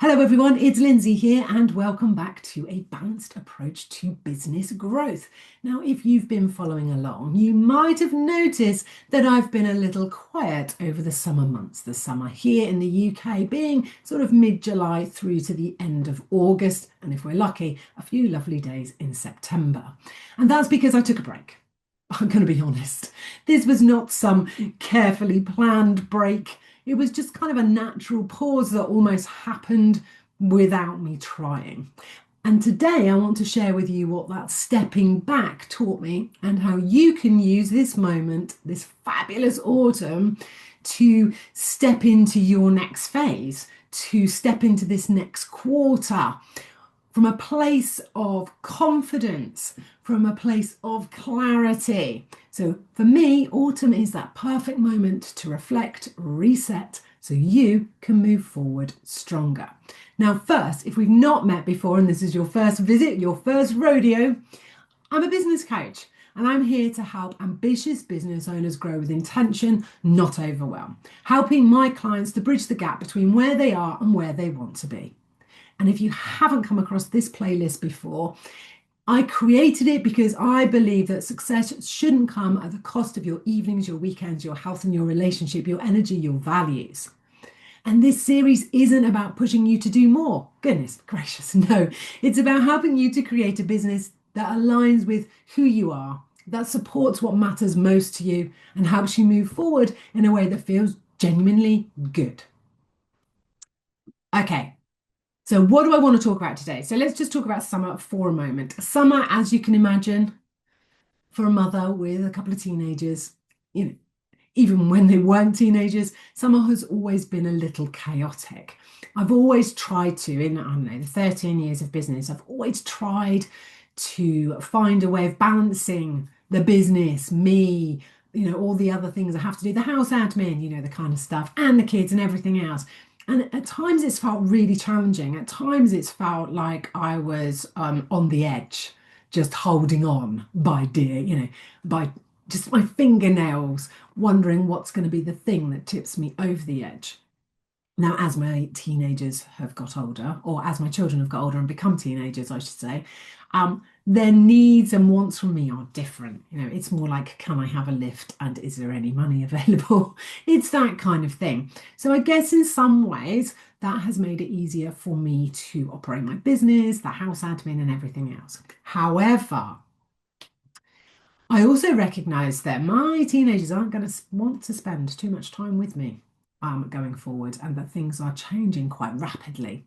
Hello everyone, it's Lindsay here and welcome back to a balanced approach to business growth. Now, if you've been following along, you might have noticed that I've been a little quiet over the summer months. The summer here in the UK being sort of mid-July through to the end of August, and if we're lucky, a few lovely days in September. And that's because I took a break. I'm going to be honest. This was not some carefully planned break. It was just kind of a natural pause that almost happened without me trying. And today I want to share with you what that stepping back taught me and how you can use this moment, this fabulous autumn, to step into your next phase, to step into this next quarter from a place of confidence, from a place of clarity. So for me, autumn is that perfect moment to reflect, reset, so you can move forward stronger. Now, first, if we've not met before and this is your first visit, your first rodeo, I'm a business coach and I'm here to help ambitious business owners grow with intention, not overwhelm, helping my clients to bridge the gap between where they are and where they want to be. And if you haven't come across this playlist before, I created it because I believe that success shouldn't come at the cost of your evenings, your weekends, your health and your relationship, your energy, your values. And this series isn't about pushing you to do more. Goodness gracious, no. It's about helping you to create a business that aligns with who you are, that supports what matters most to you, and helps you move forward in a way that feels genuinely good. Okay. So what do I want to talk about today? So let's just talk about summer for a moment. Summer, as you can imagine, for a mother with a couple of teenagers, even when they weren't teenagers, summer has always been a little chaotic. I've always tried to, in, I don't know, the 13 years of business, I've always tried to find a way of balancing the business, me, all the other things I have to do, the house admin, the kind of stuff, and the kids and everything else. And at times it's felt really challenging. At times it's felt like I was on the edge, just holding on by dear, by just my fingernails, wondering what's going to be the thing that tips me over the edge. Now, as my teenagers have got older, or as my children have got older and become teenagers, I should say, their needs and wants from me are different. It's more like, can I have a lift and is there any money available? It's that kind of thing. So I guess in some ways that has made it easier for me to operate my business, the house admin and everything else. However, I also recognize that my teenagers aren't going to want to spend too much time with me going forward, and that things are changing quite rapidly.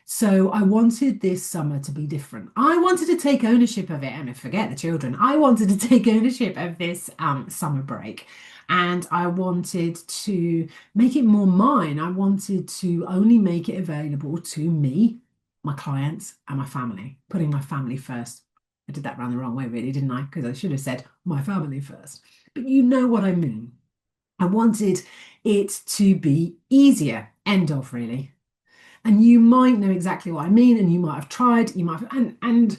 So I wanted this summer to be different. I wanted to take ownership of it, and forget the children. I wanted to take ownership of this summer break, and I wanted to make it more mine. I wanted to only make it available to me, my clients, and my family, putting my family first. I did that round the wrong way, really, didn't I? Because I should have said my family first. But you know what I mean. I wanted it to be easier, end of, really. And you might know exactly what I mean, and you might have tried, you might have, and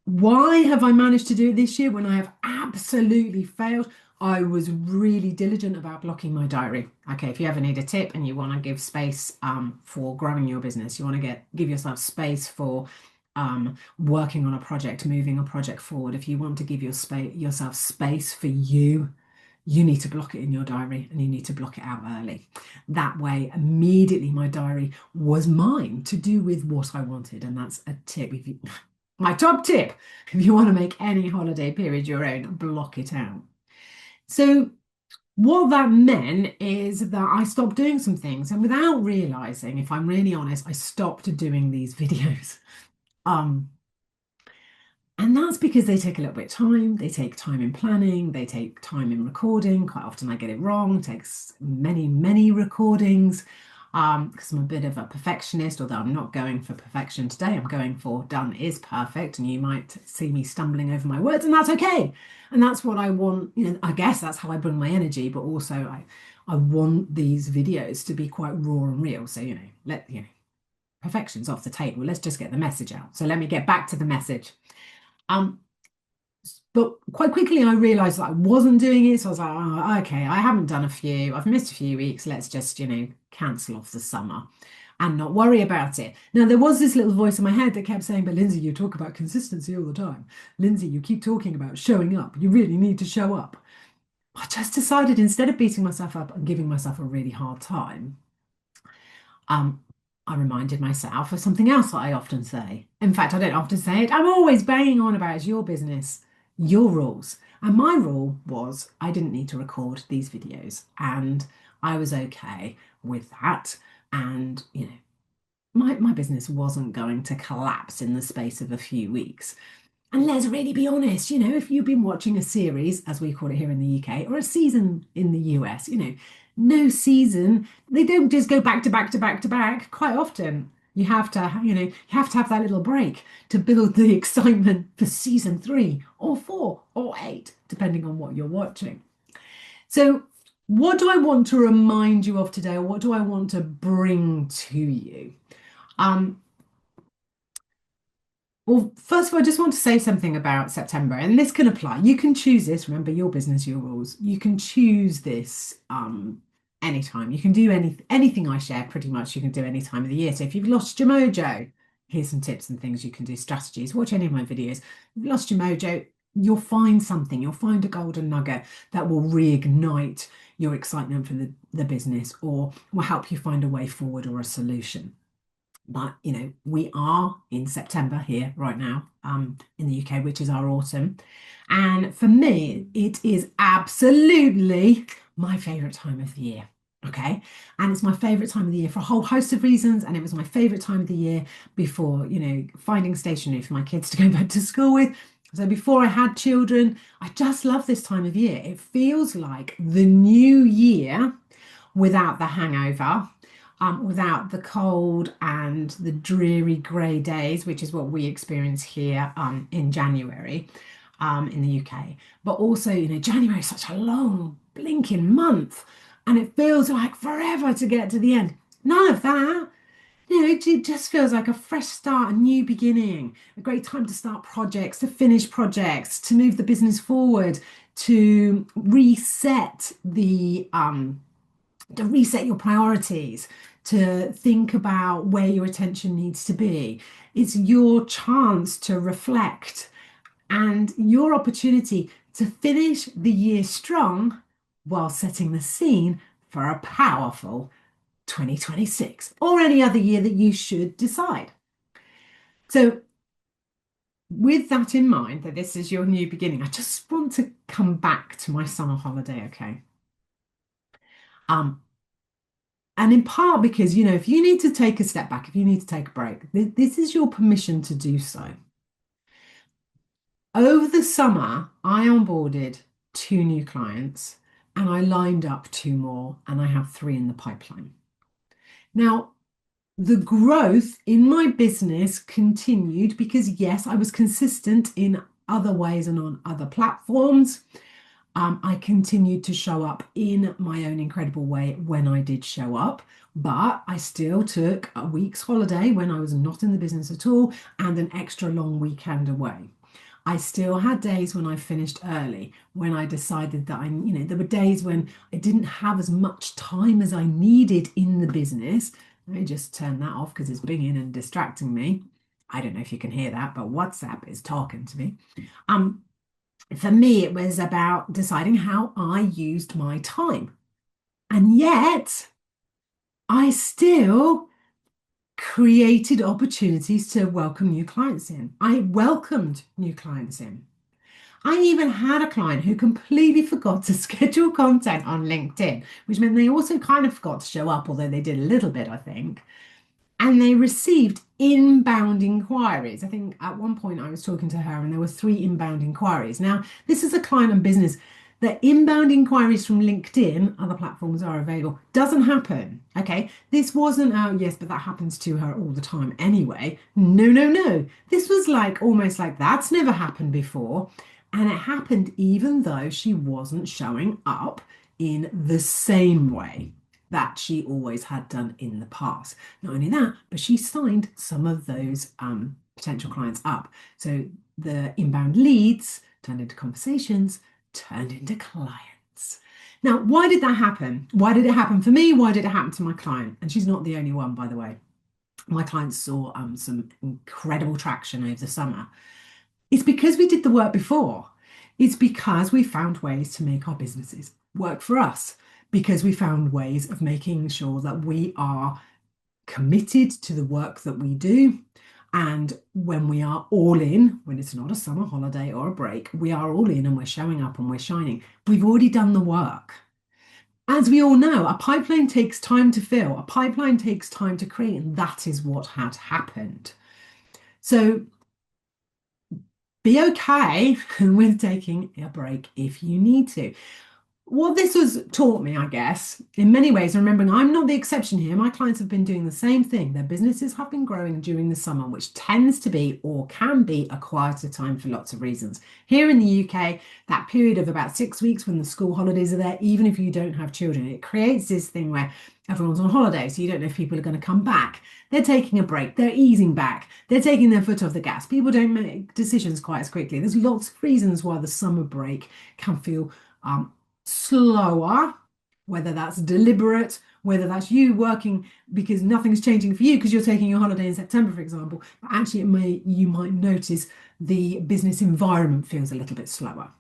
why have I managed to do it this year when I have absolutely failed? I was really diligent about blocking my diary. Okay, if you ever need a tip and you want to give space for growing your business, you want to give yourself space for working on a project, moving a project forward. If you want to give yourself space for you need to block it in your diary and you need to block it out early. That way, immediately my diary was mine to do with what I wanted. And that's a tip. My top tip, if you want to make any holiday period your own, block it out. So what that meant is that I stopped doing some things, and without realizing, if I'm really honest, I stopped doing these videos. And that's because they take a little bit of time. They take time in planning. They take time in recording. Quite often I get it wrong. It takes many, many recordings because I'm a bit of a perfectionist, although I'm not going for perfection today. I'm going for done is perfect. And you might see me stumbling over my words, and that's okay. And that's what I want. I guess that's how I bring my energy, but also I want these videos to be quite raw and real. So, perfection's off the table. Let's just get the message out. So let me get back to the message. But quite quickly, I realized that I wasn't doing it. So I was like, oh, okay, I haven't done a few. I've missed a few weeks. Let's just, cancel off the summer and not worry about it. Now, there was this little voice in my head that kept saying, but Lindsay, you talk about consistency all the time. Lindsay, you keep talking about showing up. You really need to show up. I just decided instead of beating myself up and giving myself a really hard time, um, I reminded myself of something else that I often say. In fact, I don't often say it. I'm always banging on about it's your business, your rules. And my rule was I didn't need to record these videos, and I was okay with that. And, my business wasn't going to collapse in the space of a few weeks. And let's really be honest, if you've been watching a series, as we call it here in the UK, or a season in the US, no season, they don't just go back to back to back to back. Quite often, you have to have that little break to build the excitement for season 3 or 4 or 8, depending on what you're watching. So, what do I want to remind you of today, or what do I want to bring to you? Um, Well, first of all, I just want to say something about September, and this can apply. You can choose this. Remember, your business, your rules. You can choose this anytime. You can do anything I share, pretty much. You can do any time of the year. So if you've lost your mojo, here's some tips and things you can do, strategies. Watch any of my videos. If you've lost your mojo, you'll find something. You'll find a golden nugget that will reignite your excitement for the business, or will help you find a way forward or a solution. But we are in September here right now, in the UK, which is our autumn. And for me, it is absolutely my favorite time of the year. Okay. And it's my favorite time of the year for a whole host of reasons. And it was my favorite time of the year before, finding stationery for my kids to go back to school with. So before I had children, I just love this time of year. It feels like the new year without the hangover, without the cold and the dreary grey days, which is what we experience here in January in the UK. But also, January is such a long, blinking month, and it feels like forever to get to the end. None of that. It just feels like a fresh start, a new beginning, a great time to start projects, to finish projects, to move the business forward, to reset your priorities, to think about where your attention needs to be. It's your chance to reflect and your opportunity to finish the year strong while setting the scene for a powerful 2026 or any other year that you should decide. So, with that in mind, that this is your new beginning, I just want to come back to my summer holiday, okay? And in part because, if you need to take a step back, if you need to take a break, this is your permission to do so. Over the summer, I onboarded 2 new clients, and I lined up 2 more, and I have 3 in the pipeline. Now, the growth in my business continued because, yes, I was consistent in other ways and on other platforms. I continued to show up in my own incredible way when I did show up, but I still took a week's holiday when I was not in the business at all, and an extra long weekend away. I still had days when I finished early, when I decided that there were days when I didn't have as much time as I needed in the business. Let me just turn that off because it's binging and distracting me. I don't know if you can hear that, but WhatsApp is talking to me. For me, it was about deciding how I used my time. And yet, I still created opportunities to welcome new clients in. I welcomed new clients in. I even had a client who completely forgot to schedule content on LinkedIn, which meant they also kind of forgot to show up, although they did a little bit, I think. And they received inbound inquiries. I think at one point I was talking to her and there were 3 inbound inquiries. Now, this is a client and business. The inbound inquiries from LinkedIn, other platforms are available, doesn't happen. Okay. This wasn't, oh, yes, but that happens to her all the time anyway. No, no, no. This was almost like that's never happened before. And it happened even though she wasn't showing up in the same way that she always had done in the past. Not only that, but she signed some of those potential clients up. So the inbound leads turned into conversations, turned into clients. Now, why did that happen? Why did it happen for me? Why did it happen to my client? And she's not the only one, by the way. My clients saw some incredible traction over the summer. It's because we did the work before. It's because we found ways to make our businesses work for us, because we found ways of making sure that we are committed to the work that we do. And when we are all in, when it's not a summer holiday or a break, we are all in and we're showing up and we're shining. We've already done the work. As we all know, a pipeline takes time to fill, a pipeline takes time to create, and that is what had happened. So be okay with taking a break if you need to. What this has taught me, I guess, in many ways, remembering I'm not the exception here. My clients have been doing the same thing. Their businesses have been growing during the summer, which tends to be or can be a quieter time for lots of reasons. Here in the UK, that period of about 6 weeks when the school holidays are there, even if you don't have children, it creates this thing where everyone's on holiday, so you don't know if people are going to come back. They're taking a break, they're easing back, they're taking their foot off the gas. People don't make decisions quite as quickly. There's lots of reasons why the summer break can feel slower, whether that's deliberate, whether that's you working because nothing's changing for you because you're taking your holiday in September, for example. But actually, you might notice the business environment feels a little bit slower.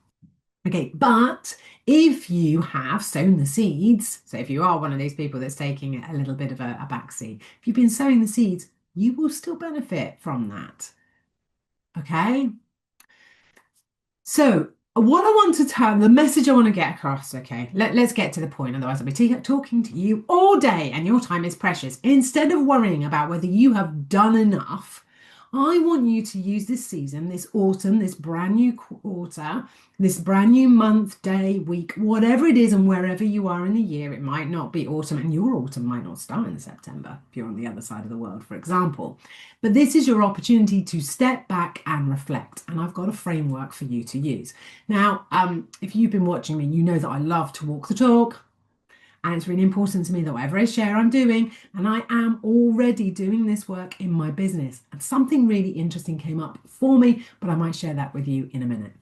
Okay, but if you have sown the seeds, so if you are one of these people that's taking a little bit of a backseat, if you've been sowing the seeds, you will still benefit from that. Okay? So what I want to tell, the message I want to get across, okay, let's get to the point, otherwise I'll be talking to you all day and your time is precious. Instead of worrying about whether you have done enough, I want you to use this season, this autumn, this brand new quarter, this brand new month, day, week, whatever it is, and wherever you are in the year. It might not be autumn, and your autumn might not start in September if you're on the other side of the world, for example. But this is your opportunity to step back and reflect. And I've got a framework for you to use. Now, if you've been watching me, you know that I love to walk the talk. And it's really important to me that whatever I share, I'm doing. And I am already doing this work in my business. And something really interesting came up for me, but I might share that with you in a minute.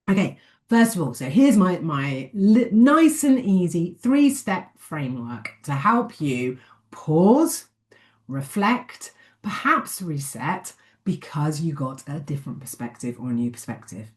Okay, first of all, so here's my nice and easy 3-step framework to help you pause, reflect, perhaps reset because you got a different perspective or a new perspective.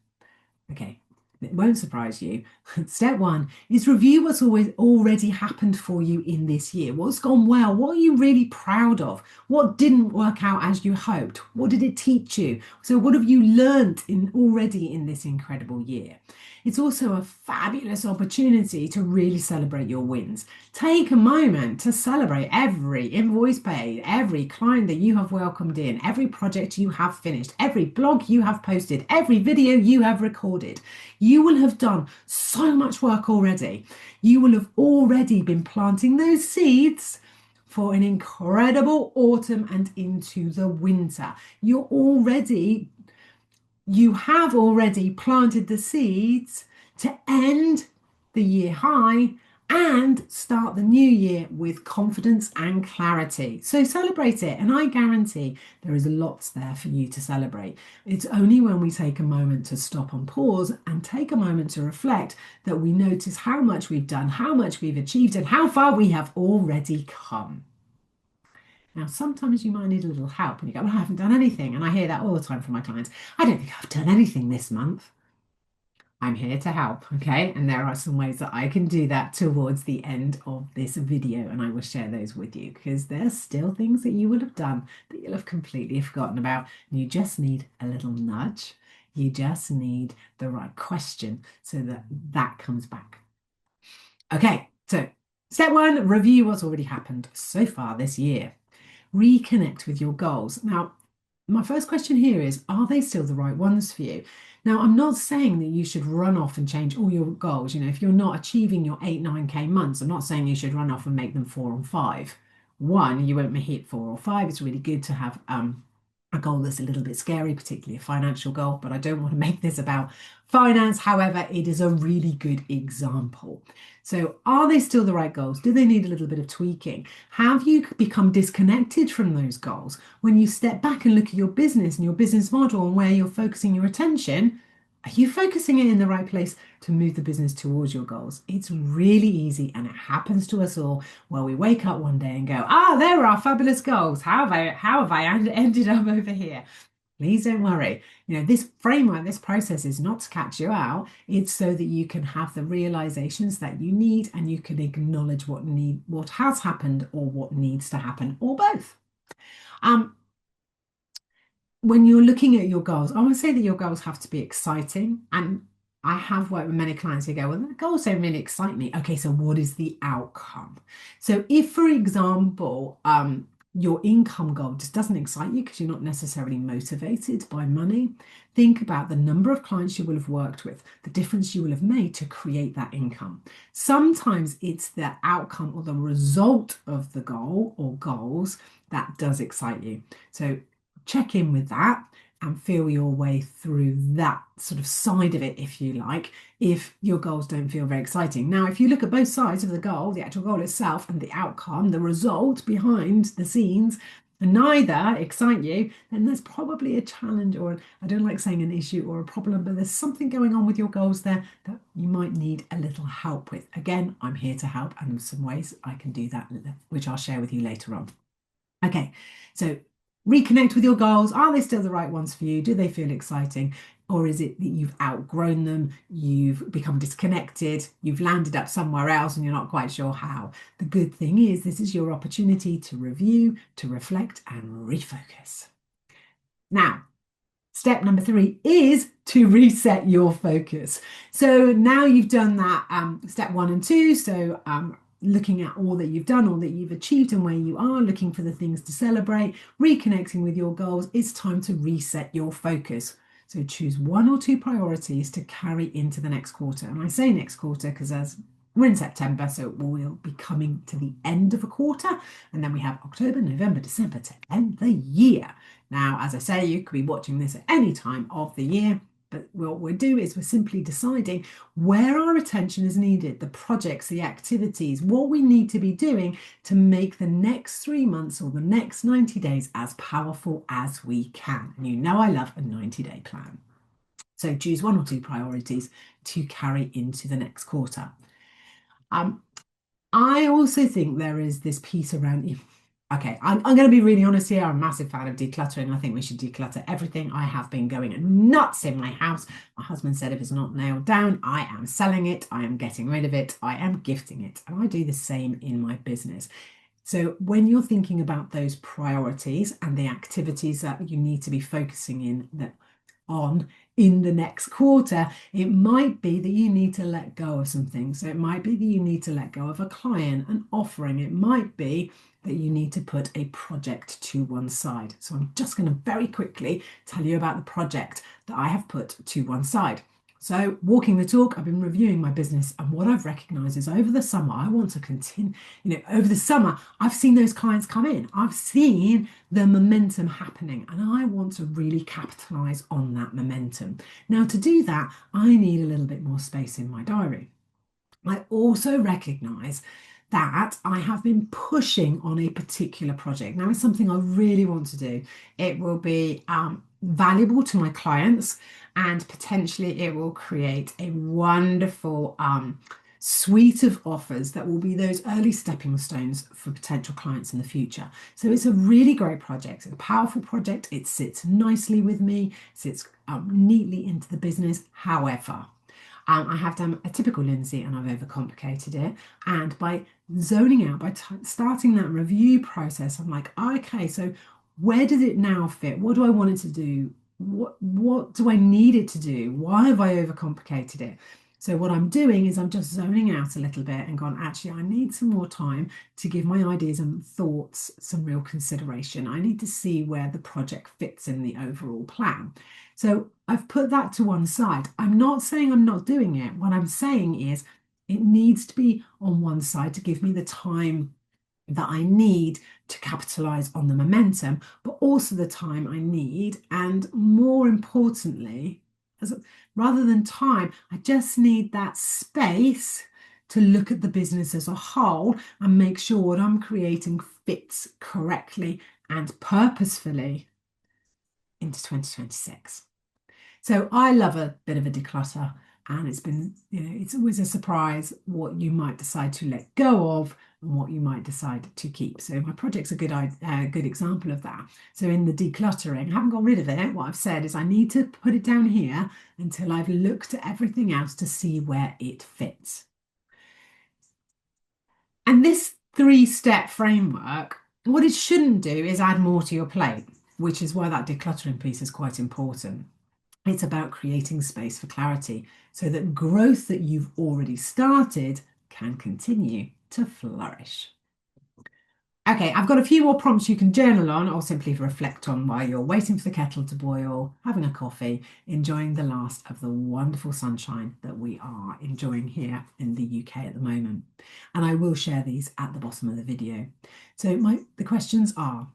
Okay, it won't surprise you. Step 1 is review what's already happened for you in this year. What's gone well? What are you really proud of? What didn't work out as you hoped? What did it teach you? So what have you learned already in this incredible year? It's also a fabulous opportunity to really celebrate your wins. Take a moment to celebrate every invoice paid, every client that you have welcomed in, every project you have finished, every blog you have posted, every video you have recorded. You will have done so much work already. You will have already been planting those seeds for an incredible autumn and into the winter. You have already planted the seeds to end the year high and start the new year with confidence and clarity. So celebrate it. And I guarantee there is lots there for you to celebrate. It's only when we take a moment to stop and pause and take a moment to reflect that we notice how much we've done, how much we've achieved, and how far we have already come. Now, sometimes you might need a little help and you go, well, I haven't done anything. And I hear that all the time from my clients. I don't think I've done anything this month. I'm here to help, okay? And there are some ways that I can do that towards the end of this video, and I will share those with you because there's still things that you will have done that you'll have completely forgotten about. You just need a little nudge. You just need the right question so that that comes back. Okay, so step 1, review what's already happened so far this year. Reconnect with your goals. Now, my first question here is, are they still the right ones for you? Now, I'm not saying that you should run off and change all your goals. You know, if you're not achieving your 8-9K months, I'm not saying you should run off and make them 4 or 5. One, you won't hit 4 or 5. It's really good to have a goal that's a little bit scary, particularly a financial goal, but I don't want to make this about finance. However, it is a really good example. So are they still the right goals? Do they need a little bit of tweaking? Have you become disconnected from those goals? When you step back and look at your business and your business model and where you're focusing your attention, are you focusing it in the right place to move the business towards your goals? It's really easy, and it happens to us all, where we wake up one day and go, there are our fabulous goals. How have I ended up over here? Please don't worry. This framework, this process is not to catch you out. It's so that you can have the realizations that you need, and you can acknowledge what has happened or what needs to happen, or both. When you're looking at your goals, I want to say that your goals have to be exciting. And I have worked with many clients who go, well, the goals don't really excite me. Okay, so what is the outcome? So if, for example, your income goal just doesn't excite you because you're not necessarily motivated by money, think about the number of clients you will have worked with, the difference you will have made to create that income. Sometimes it's the outcome or the result of the goal or goals that does excite you. So check in with that and feel your way through that sort of side of it, if you like, if your goals don't feel very exciting. Now, if you look at both sides of the goal, the actual goal itself and the outcome, the result behind the scenes, and neither excite you, then there's probably a challenge, or I don't like saying an issue or a problem, but there's something going on with your goals there that you might need a little help with. Again, I'm here to help, and in some ways I can do that, which I'll share with you later on. Okay, so reconnect with your goals. Are they still the right ones for you? Do they feel exciting? Or is it that you've outgrown them, you've become disconnected, you've landed up somewhere else and you're not quite sure how? The good thing is this is your opportunity to review, to reflect, and refocus. Now, step number 3 is to reset your focus. So now you've done that step 1 and 2. So looking at all that you've done, all that you've achieved and where you are, looking for the things to celebrate, reconnecting with your goals, it's time to reset your focus. So choose 1 or 2 priorities to carry into the next quarter. And I say next quarter because as we're in September, so we'll be coming to the end of a quarter, and then we have October, November, December to end the year. Now, as I say, you could be watching this at any time of the year, but what we'll do is we're simply deciding where our attention is needed, the projects, the activities, what we need to be doing to make the next 3 months or the next 90 days as powerful as we can. And you know I love a 90-day plan. So choose 1 or 2 priorities to carry into the next quarter. I also think there is this piece around okay, I'm going to be really honest here. I'm a massive fan of decluttering. I think we should declutter everything. I have been going nuts in my house. My husband said if it's not nailed down, I am selling it. I am getting rid of it. I am gifting it. And I do the same in my business. So when you're thinking about those priorities and the activities that you need to be focusing on in the next quarter, it might be that you need to let go of some things. So it might be that you need to let go of a client, an offering. It might be that you need to put a project to one side. So I'm just going to very quickly tell you about the project that I have put to one side. So walking the talk, I've been reviewing my business, and what I've recognized is over the summer, I want to continue, over the summer, I've seen those clients come in. I've seen the momentum happening, and I want to really capitalize on that momentum. Now, to do that, I need a little bit more space in my diary. I also recognize that I have been pushing on a particular project. Now, it's something I really want to do. It will be valuable to my clients, and potentially it will create a wonderful suite of offers that will be those early stepping stones for potential clients in the future. So it's a really great project. It's a powerful project. It sits nicely with me, sits neatly into the business. However, I have done a typical Lindsey and I've overcomplicated it. And by zoning out, by starting that review process, I'm like, okay, so where does it now fit? What do I want it to do? What do I need it to do? Why have I overcomplicated it? So what I'm doing is I'm just zoning out a little bit and gone, actually, I need some more time to give my ideas and thoughts some real consideration. I need to see where the project fits in the overall plan. So I've put that to one side. I'm not saying I'm not doing it. What I'm saying is it needs to be on one side to give me the time that I need to capitalize on the momentum, but also the time I need. And more importantly, rather than time, I just need that space to look at the business as a whole and make sure what I'm creating fits correctly and purposefully into 2026. So I love a bit of a declutter, and it's been, it's always a surprise what you might decide to let go of and what you might decide to keep. So my project's a good example of that. So in the decluttering, I haven't got rid of it. What I've said is I need to put it down here until I've looked at everything else to see where it fits. And this 3-step framework, what it shouldn't do is add more to your plate, which is why that decluttering piece is quite important. It's about creating space for clarity so that growth that you've already started can continue to flourish. Okay, I've got a few more prompts you can journal on or simply reflect on while you're waiting for the kettle to boil, having a coffee, enjoying the last of the wonderful sunshine that we are enjoying here in the UK at the moment. And I will share these at the bottom of the video. So the questions are,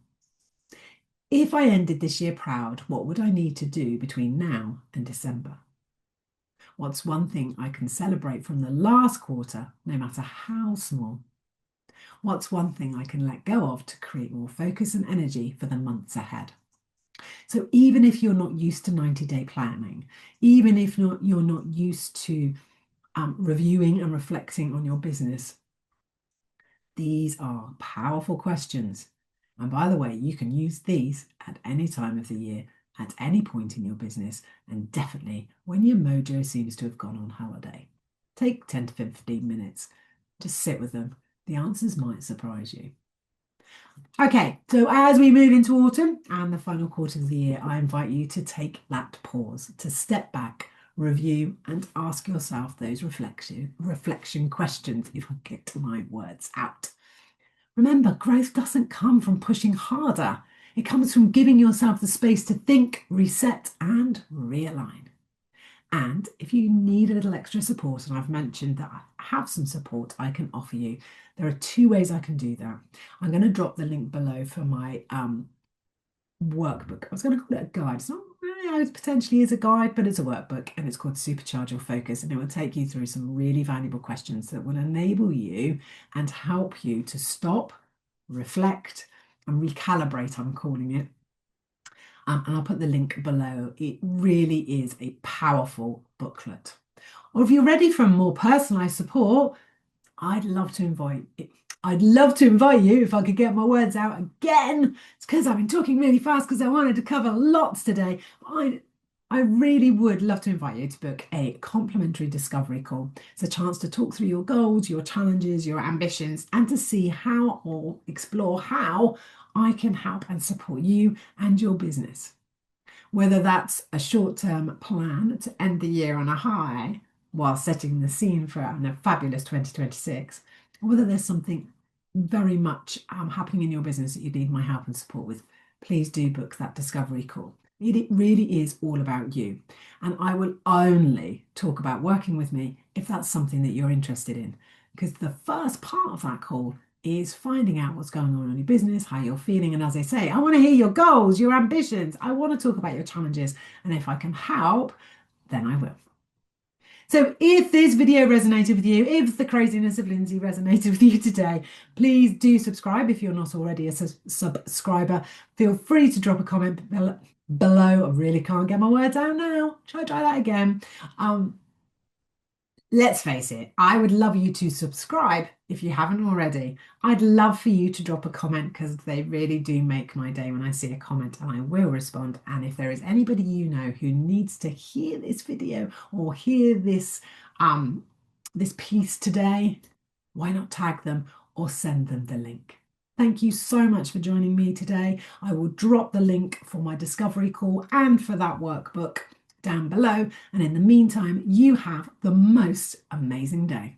if I ended this year proud, what would I need to do between now and December? What's one thing I can celebrate from the last quarter, no matter how small? What's one thing I can let go of to create more focus and energy for the months ahead? So even if you're not used to 90-day planning, even if you're not used to reviewing and reflecting on your business, these are powerful questions. And by the way, you can use these at any time of the year, at any point in your business, and definitely when your mojo seems to have gone on holiday. Take 10 to 15 minutes, just sit with them. The answers might surprise you. Okay, so as we move into autumn and the final quarter of the year, I invite you to take that pause, to step back, review, and ask yourself those reflection questions, if I get my words out. Remember, growth doesn't come from pushing harder. It comes from giving yourself the space to think, reset, and realign. And if you need a little extra support, and I've mentioned that I have some support I can offer you, there are 2 ways I can do that. I'm going to drop the link below for my workbook. I was going to call it a guide. It's not really, it potentially is a guide, but it's a workbook, and it's called Supercharge Your Focus, and it will take you through some really valuable questions that will enable you and help you to stop, reflect, and recalibrate, I'm calling it. And I'll put the link below. It really is a powerful booklet. Or if you're ready for more personalized support, I'd love to invite you, if I could get my words out again. It's because I've been talking really fast because I wanted to cover lots today. I really would love to invite you to book a complimentary discovery call. It's a chance to talk through your goals, your challenges, your ambitions, and to see how or explore how I can help and support you and your business. Whether that's a short-term plan to end the year on a high while setting the scene for a fabulous 2026, or whether there's something very much happening in your business that you need my help and support with, please do book that discovery call. It really is all about you. And I will only talk about working with me if that's something that you're interested in, because the first part of that call is finding out what's going on in your business, how you're feeling. And as I say, I want to hear your goals, your ambitions. I want to talk about your challenges. And if I can help, then I will. So if this video resonated with you, if the craziness of Lindsey resonated with you today, please do subscribe if you're not already a subscriber. Feel free to drop a comment below. I really can't get my words out now. Try that again. Let's face it, I would love you to subscribe if you haven't already. I'd love for you to drop a comment because they really do make my day when I see a comment, and I will respond. And if there is anybody you know who needs to hear this video or hear this piece today, why not tag them or send them the link? Thank you so much for joining me today. I will drop the link for my discovery call and for that workbook down below. And in the meantime, you have the most amazing day.